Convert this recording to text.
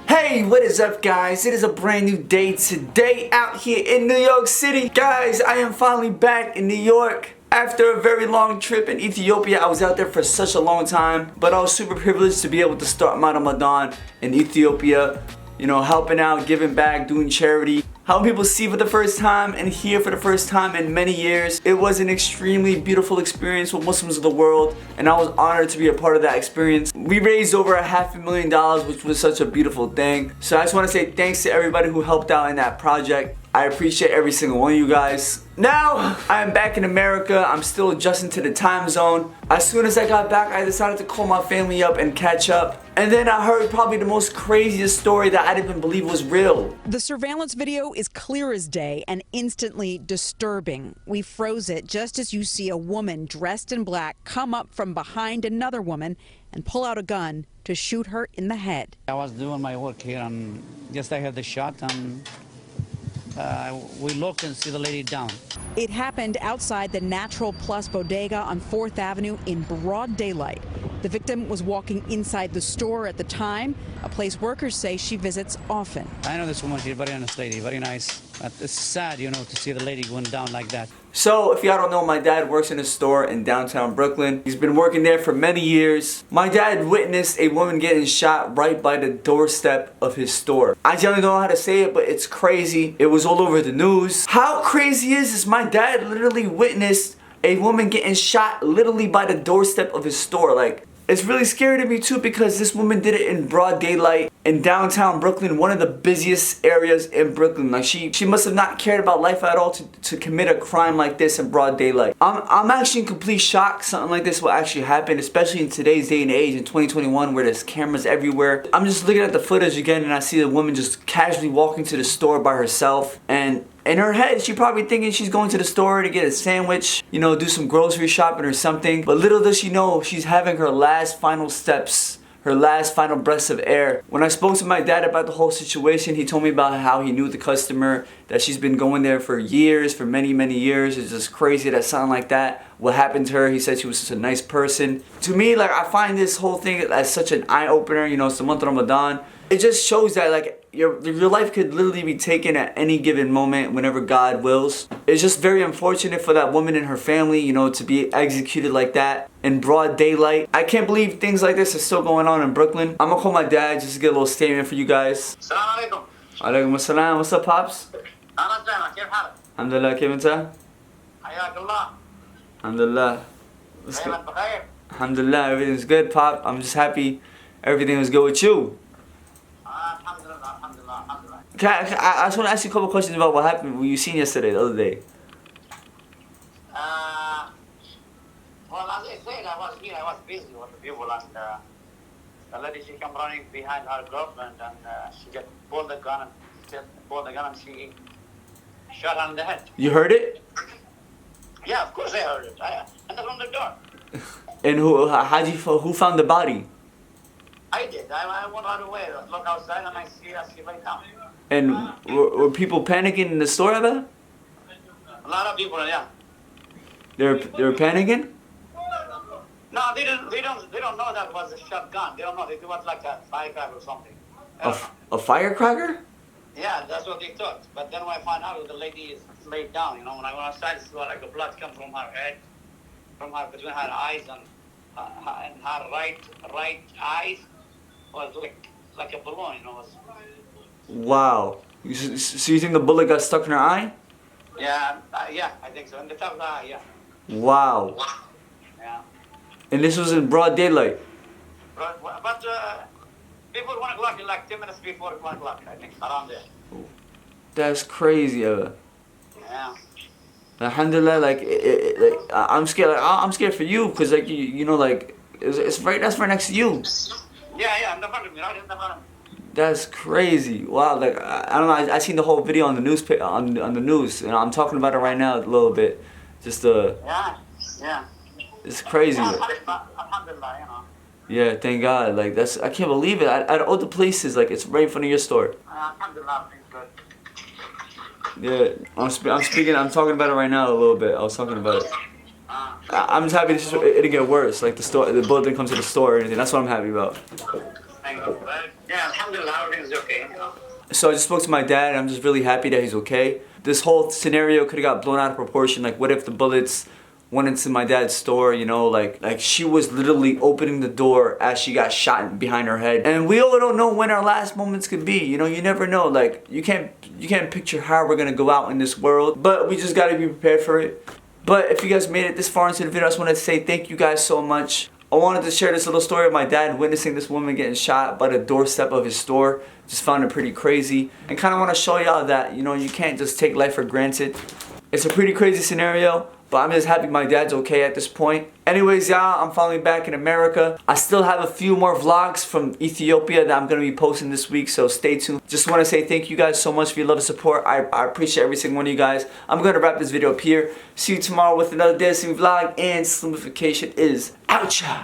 Hey, what is up guys? It is a brand new day today out here in New York City. Guys, I am finally back in New York. After a very long trip in Ethiopia. I was out there for such a long time, but I was super privileged to be able to start my Ramadan in Ethiopia. You know, helping out, giving back, doing charity, helping people see for the first time and hear for the first time in many years. It was an extremely beautiful experience with Muslims of the world, and I was honored to be a part of that experience. We raised over $500,000, which was such a beautiful thing. So I just want to say thanks to everybody who helped out in that project. I appreciate every single one of you guys. Now, I am back in America. I'm still adjusting to the time zone. As soon as I got back, I decided to call my family up and catch up. And then I heard probably the most craziest story that I didn't even believe was real. The surveillance video is clear as day and instantly disturbing. We froze it just as you see a woman dressed in black come up from behind another woman and pull out a gun to shoot her in the head. I was doing my work here and just I heard the shot and we looked and see the lady down. It happened outside the Natural Plus bodega on 4th Avenue in broad daylight. The victim was walking inside the store at the time, a place workers say she visits often. I know this woman, she's a very honest lady, very nice. But it's sad, you know, to see the lady going down like that. So, if y'all don't know, my dad works in a store in downtown Brooklyn. He's been working there for many years. My dad witnessed a woman getting shot right by the doorstep of his store. I generally don't know how to say it, but it's crazy. It was all over the news. How crazy is this? My dad literally witnessed a woman getting shot literally by the doorstep of his store. Like, it's really scary to me too because this woman did it in broad daylight in downtown Brooklyn, one of the busiest areas in Brooklyn. Like she must have not cared about life at all to commit a crime like this in broad daylight. I'm actually in complete shock something like this will actually happen, especially in today's day and age in 2021 where there's cameras everywhere. I'm just looking at the footage again and I see the woman just casually walking to the store by herself, and in her head, she probably thinking she's going to the store to get a sandwich, you know, do some grocery shopping or something. But little does she know, she's having her last final steps, her last final breaths of air. When I spoke to my dad about the whole situation, he told me about how he knew the customer, that she's been going there for years, for many, many years. It's just crazy that something like that will happen to her. He said she was such a nice person. To me, like, I find this whole thing as such an eye-opener. You know, it's the month of Ramadan. It just shows that, like, your life could literally be taken at any given moment whenever God wills. It's just very unfortunate for that woman and her family, you know, to be executed like that in broad daylight. I can't believe things like this are still going on in Brooklyn. I'm gonna call my dad just to get a little statement for you guys. Assalamu alaikum. Alaikum assalam. What's up, Pops? Alhamdulillah, كيف انت? حياك الله. Alhamdulillah. دايما بخير. Alhamdulillah, everything's good, Pop. I'm just happy everything was good with you. I just want to ask you a couple questions about what happened, what you seen yesterday, the other day. Well, as I said, I was here, I was busy with the people, and the lady, she come running behind her girlfriend, and she just pulled the gun, and she shot her in the head. You heard it? Yeah, of course I heard it. I from the door. And who found the body? I did. I went right away. I look outside and I see right now. And were people panicking in the store ever? A lot of people, yeah. They were panicking? No, they don't know that was a shotgun. They don't know. They thought like a firecracker or something. A firecracker? Yeah, that's what they thought. But then when I found out the lady is laid down, you know, when I went outside, I saw like the blood come from her head, between her eyes and her right eyes was like a balloon, you know. Wow. So you think the bullet got stuck in her eye? Yeah, I think so. In the top of the eye, yeah. Wow. Yeah. And this was in broad daylight? But before 1 o'clock, like 10 minutes before 1 o'clock, I think, around there. That's crazy, Yeah. Alhamdulillah, like, I'm scared. Like, I'm scared for you, because, like, you know, like, it's right. That's right next to you. Yeah, in the front of me, right in the front of me. That's crazy. Wow, like, I don't know. I seen the whole video on the news, on the news, and I'm talking about it right now a little bit. Just Yeah. It's crazy. Alhamdulillah, you know. Yeah, thank God. Like, I can't believe it. At all the places, like, it's right in front of your store. Alhamdulillah, everything's good. Yeah, I'm talking about it right now a little bit. I was talking about it. I'm just happy it didn't get worse. Like the bullet didn't come to the store or anything. That's what I'm happy about. Thank you. Yeah, alhamdulillah, everything's okay, you know. So I just spoke to my dad and I'm just really happy that he's okay. This whole scenario could have got blown out of proportion. Like, what if the bullets went into my dad's store, you know, like she was literally opening the door as she got shot behind her head. And we all don't know when our last moments could be, you know, you never know. Like, you can't picture how we're gonna go out in this world, but we just gotta be prepared for it. But if you guys made it this far into the video, I just wanted to say thank you guys so much. I wanted to share this little story of my dad witnessing this woman getting shot by the doorstep of his store. Just found it pretty crazy. And kind of want to show y'all that, you know, you can't just take life for granted. It's a pretty crazy scenario, but I'm just happy my dad's okay at this point. Anyways, y'all, I'm finally back in America. I still have a few more vlogs from Ethiopia that I'm going to be posting this week, so stay tuned. Just want to say thank you guys so much for your love and support. I appreciate every single one of you guys. I'm going to wrap this video up here. See you tomorrow with another dancing vlog, and Slimmerification is out, y'all.